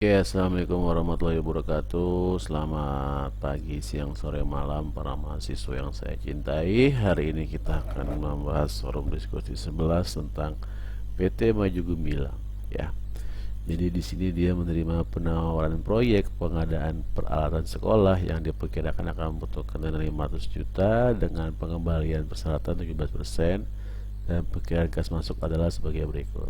Oke, assalamualaikum warahmatullahi wabarakatuh. Selamat pagi, siang, sore, malam para mahasiswa yang saya cintai. Hari ini kita akan membahas forum diskusi 11 tentang PT Maju Gemilang. Ya, jadi di sini dia menerima penawaran proyek pengadaan peralatan sekolah yang diperkirakan akan membutuhkan dana 500 juta dengan pengembalian persyaratan 17% dan perkiraan kas masuk adalah sebagai berikut.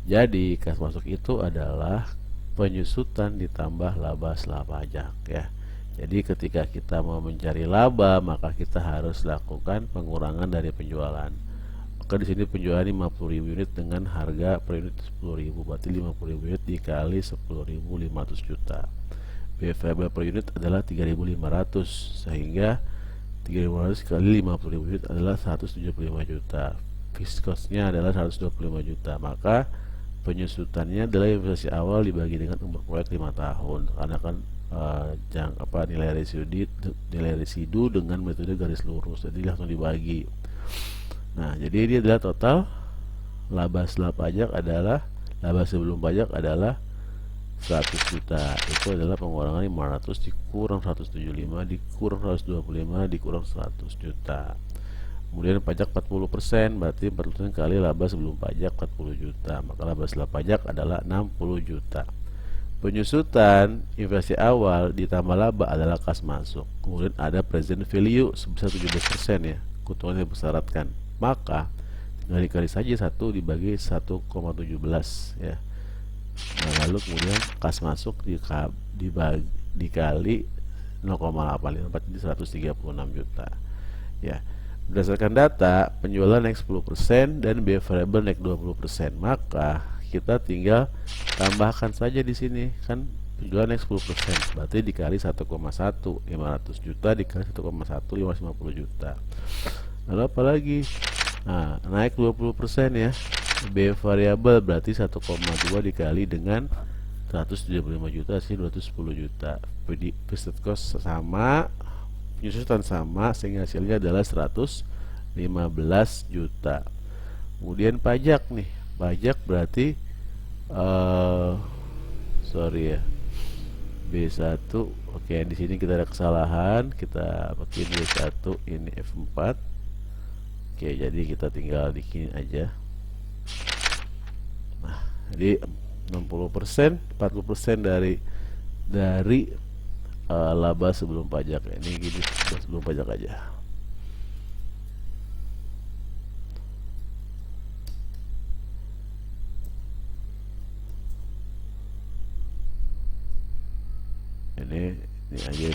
Jadi kas masuk itu adalah penyusutan ditambah laba setelah pajak ya. Jadi ketika kita mau mencari laba maka kita harus lakukan pengurangan dari penjualan. Maka di sini penjualan 50.000 unit dengan harga per unit 10.000, berarti 50.000 unit dikali 10.500 juta. BFR per unit adalah 3.500 sehingga 3.500 kali 50.000 unit adalah 175 juta. Fixed cost-nya adalah 125 juta. Maka penyusutannya adalah investasi awal dibagi dengan umur proyek 5 tahun karena kan nilai residu dengan metode garis lurus, jadi langsung dibagi. Nah, jadi ini adalah total laba setelah pajak adalah laba sebelum pajak adalah 100 juta. Itu adalah pengurangan 500 dikurang 175 dikurang 125 dikurang 100 juta. Kemudian pajak 40%, berarti 40% kali laba sebelum pajak 40 juta. Maka laba setelah pajak adalah 60 juta. Penyusutan investasi awal ditambah laba adalah kas masuk. Kemudian ada present value sebesar 17% ya, keuntungan yang bersyaratkan. Maka tinggal dikali saja 1 dibagi 1,17 ya. Nah, lalu kemudian kas masuk dikali 0,854 jadi 136 juta. Ya. Berdasarkan data, penjualan naik 10% dan biaya variabel naik 20%. Maka kita tinggal tambahkan saja di sini kan penjualan naik 10%, berarti dikali 1,1 500 juta dikali 1,1 550 juta. Lalu apa lagi? Nah, naik 20% ya. Biaya variabel berarti 1,2 dikali dengan 175 juta sih 210 juta. Fixed cost sama, penyusutan sama, sehingga hasilnya adalah 115 juta. Kemudian pajak nih, pajak berarti sorry ya, B1. Oke, di sini kita ada kesalahan, kita pakai B1 ini F4. Oke, jadi kita tinggal bikin aja. Nah, jadi 60%, 40% dari laba sebelum pajak. Ini gini, sebelum pajak aja. Ini aja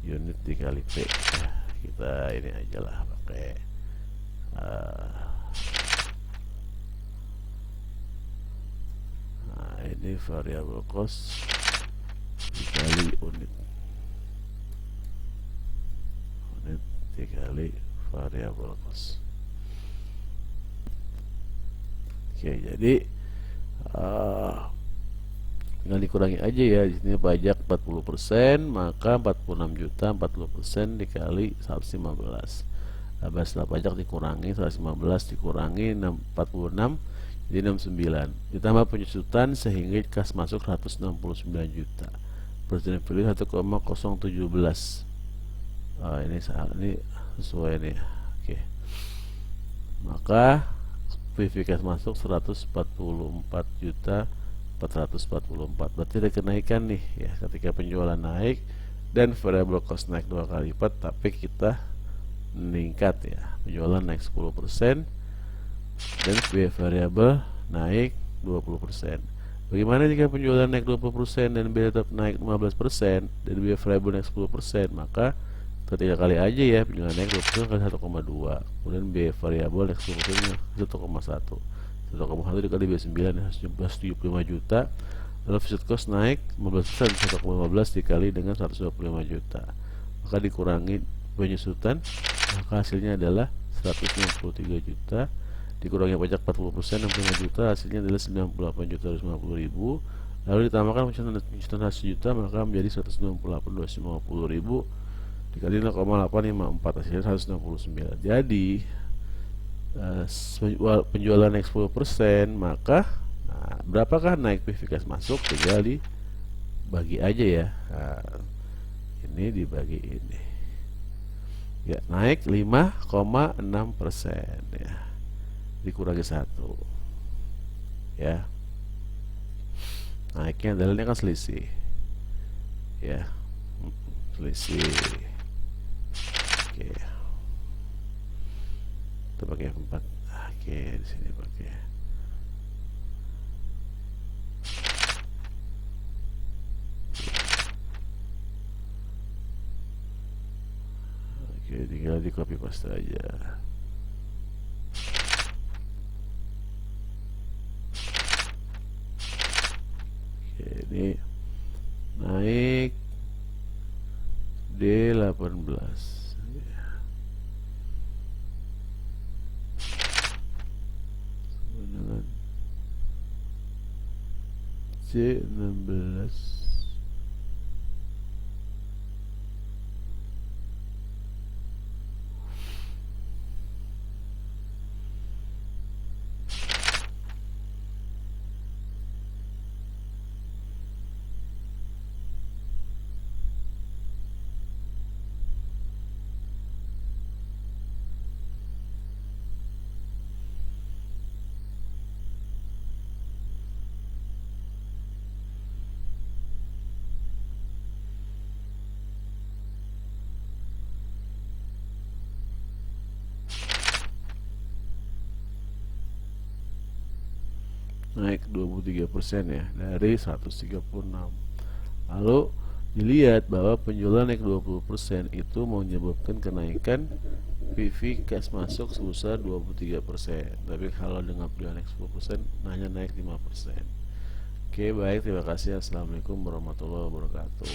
unit dikali P ya, kita ini aja lah pakai nah, ini variable cost dikali unit dikali variable cost. Oke, jadi tinggal dikurangi aja ya. Di sini pajak 40%, maka 46 juta 40% dikali 115. Laba setelah pajak dikurangi 115 dikurangi 46 jadi 69. Ditambah penyusutan sehingga kas masuk 169 juta. Present value 1,017. Ini sesuai nih. Oke. Maka PV kas masuk 144 juta 444. Berarti ada kenaikan nih ya ketika penjualan naik dan variable cost naik 2 kali lipat, tapi kita meningkat ya. Penjualan naik 10% dan biaya variabel naik 20%. Bagaimana jika penjualan naik 20% dan biaya tetap naik 15% dan biaya variabel naik 10%? Maka ketiga kali aja ya, penjualan naik 20% kali 1,2, kemudian biaya variabel naik 10% 1,1 dikali biaya 9 175 juta. Lalu fixed cost naik 15%, 1,15 dikali dengan 125 juta, maka dikurangi penyusutan, maka hasilnya adalah 163 juta dikurangi pajak 40% 65 juta, hasilnya adalah 98 juta 250 ribu. Lalu ditambahkan penyusutan 100 juta, maka menjadi 198 250 ribu dikali 0,854, hasilnya 169. Jadi penjualan naik 10%, maka Nah, berapakah naik PV kas masuk? Tinggal dibagi aja ya. Nah, ini dibagi ini. Ya, naik 5,6% ya. Dikurangi 1. Ya. Naiknya dalilnya kan selisih. Ya. Selisih. Oke. Kita pakai 4. Oke, di sini pakai. Oke, tinggal di copy paste aja. Oke, ini naik D18 dengan C16. Naik 23% ya dari 136. Lalu dilihat bahwa penjualan naik 20% itu menyebabkan kenaikan PV cash masuk sebesar 23%. Tapi kalau dengan penjualan naik 10%, hanya naik 5%. Oke, baik, terima kasih. Assalamualaikum warahmatullahi wabarakatuh.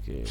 Oke.